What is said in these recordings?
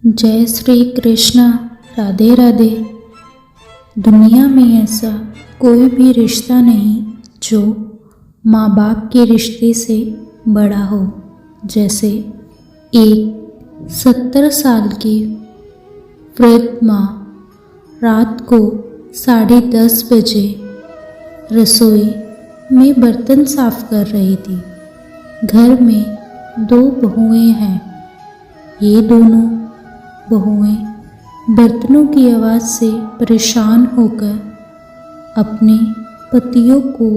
जय श्री कृष्ण। राधे राधे। दुनिया में ऐसा कोई भी रिश्ता नहीं जो माँ बाप के रिश्ते से बड़ा हो। जैसे एक 70 साल की वृद्ध माँ रात को 10:30 बजे रसोई में बर्तन साफ कर रही थी। घर में 2 बहुएं हैं। ये दोनों बहुएं बर्तनों की आवाज़ से परेशान होकर अपने पतियों को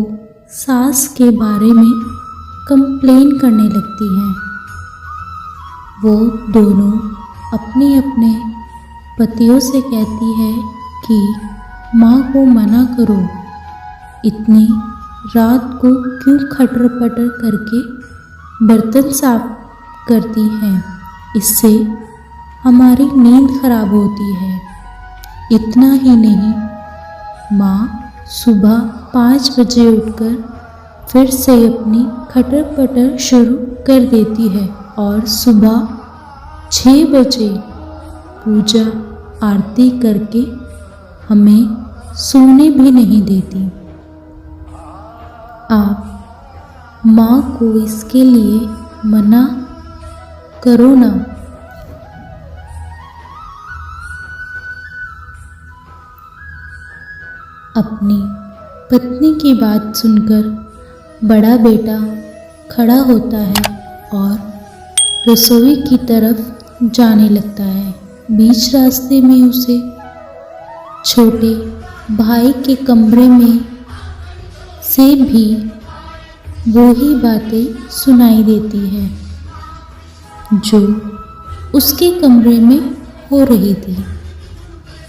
सास के बारे में कंप्लेन करने लगती हैं। वो दोनों अपने अपने पतियों से कहती है कि माँ को मना करो, इतनी रात को क्यों खटर पटर करके बर्तन साफ करती हैं, इससे हमारी नींद खराब होती है। इतना ही नहीं, माँ सुबह 5 बजे उठकर फिर से अपनी खटर पटर शुरू कर देती है और सुबह 6 बजे पूजा आरती करके हमें सोने भी नहीं देती। आप माँ को इसके लिए मना करो ना। अपनी पत्नी की बात सुनकर बड़ा बेटा खड़ा होता है और रसोई की तरफ जाने लगता है। बीच रास्ते में उसे छोटे भाई के कमरे में से भी वही बातें सुनाई देती है जो उसके कमरे में हो रही थी।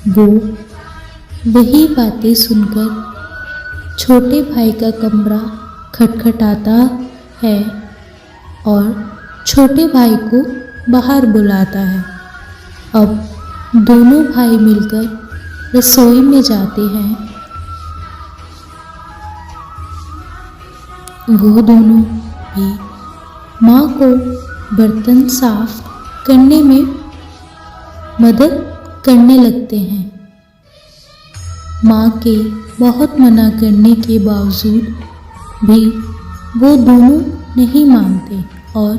वो वही बातें सुनकर छोटे भाई का कमरा खटखटाता है और छोटे भाई को बाहर बुलाता है। अब दोनों भाई मिलकर रसोई में जाते हैं। वो दोनों भी माँ को बर्तन साफ करने में मदद करने लगते हैं। माँ के बहुत मना करने के बावजूद भी वो दोनों नहीं मानते और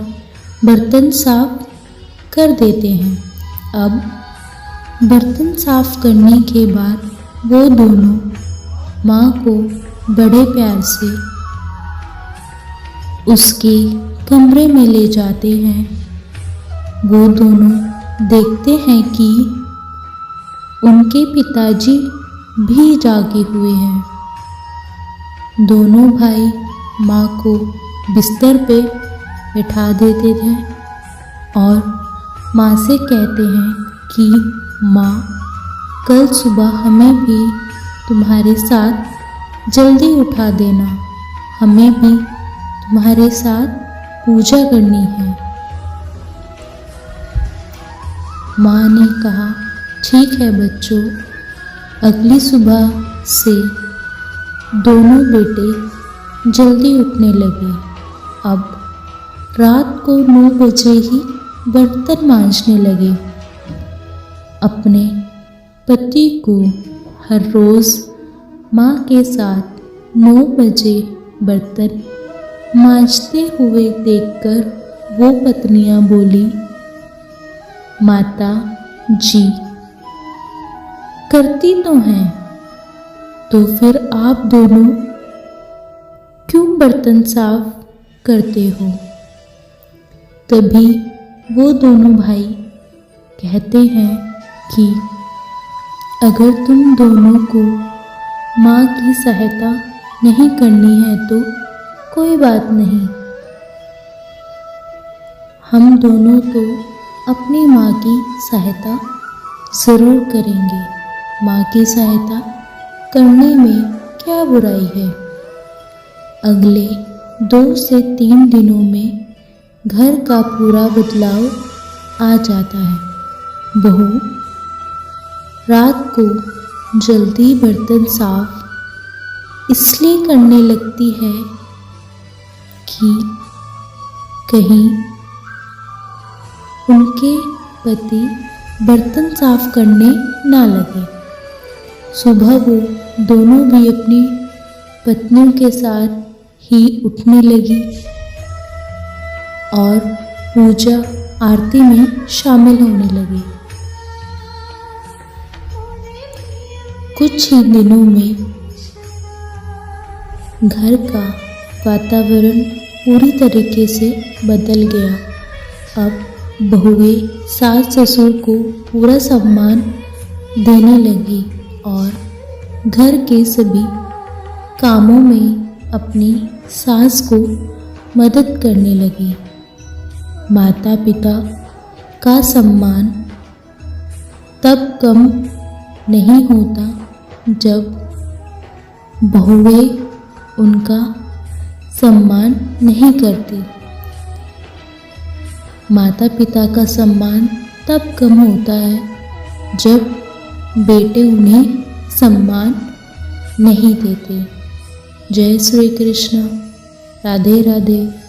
बर्तन साफ कर देते हैं। अब बर्तन साफ करने के बाद वो दोनों माँ को बड़े प्यार से उसके कमरे में ले जाते हैं। वो दोनों देखते हैं कि उनके पिताजी भी जागे हुए हैं। दोनों भाई माँ को बिस्तर पे बिठा देते थे और माँ से कहते हैं कि माँ, कल सुबह हमें भी तुम्हारे साथ जल्दी उठा देना, हमें भी तुम्हारे साथ पूजा करनी है। माँ ने कहा, ठीक है बच्चों। अगली सुबह से दोनों बेटे जल्दी उठने लगे। अब रात को 9 बजे ही बर्तन मांजने लगे। अपने पति को हर रोज़ माँ के साथ 9 बजे बर्तन मांजते हुए देखकर वो पत्नियाँ बोली, माता जी करती तो हैं, तो फिर आप दोनों क्यों बर्तन साफ करते हो? तभी वो दोनों भाई कहते हैं कि अगर तुम दोनों को माँ की सहायता नहीं करनी है तो कोई बात नहीं, हम दोनों तो अपनी माँ की सहायता ज़रूर करेंगे। माँ की सहायता करने में क्या बुराई है। अगले 2 से 3 दिनों में घर का पूरा बदलाव आ जाता है। बहू रात को जल्दी बर्तन साफ इसलिए करने लगती है कि कहीं उनके पति बर्तन साफ करने ना लगे। सुबह वो दोनों भी अपनी पत्नियों के साथ ही उठने लगी और पूजा आरती में शामिल होने लगी। कुछ ही दिनों में घर का वातावरण पूरी तरीके से बदल गया। अब बहुएं सास ससुर को पूरा सम्मान देने लगी और घर के सभी कामों में अपनी सास को मदद करने लगी। माता पिता का सम्मान तब कम नहीं होता जब बहुएं उनका सम्मान नहीं करती। माता पिता का सम्मान तब कम होता है जब बेटे उन्हें सम्मान नहीं देते। जय श्री कृष्ण। राधे राधे।